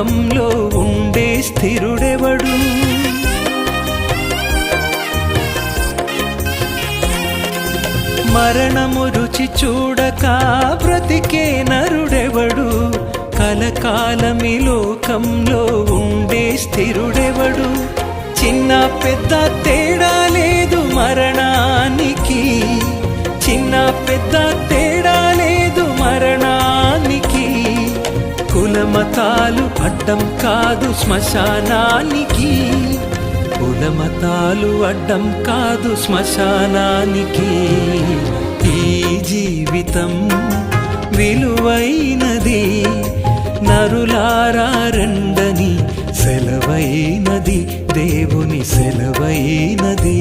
లోకంలో ఉండే స్థిరుడెవడు? మరణము రుచి చూడక బ్రతికే నరుడెవడు? కలకాలమి లోకంలో ఉండే స్థిరుడెవడు? చిన్న పెద్ద తేడా లేదు మరణానికి, చిన్న పెద్ద తేడా లేదు మరణానికి. కులమతాలు అడ్డం కాదు శ్మశానానికి, కులమతాలు అడ్డం కాదు శ్మశానానికి. ఈ జీవితం విలువైనది, నరులారా రండని సెలవైనది, దేవుని సెలవైనది.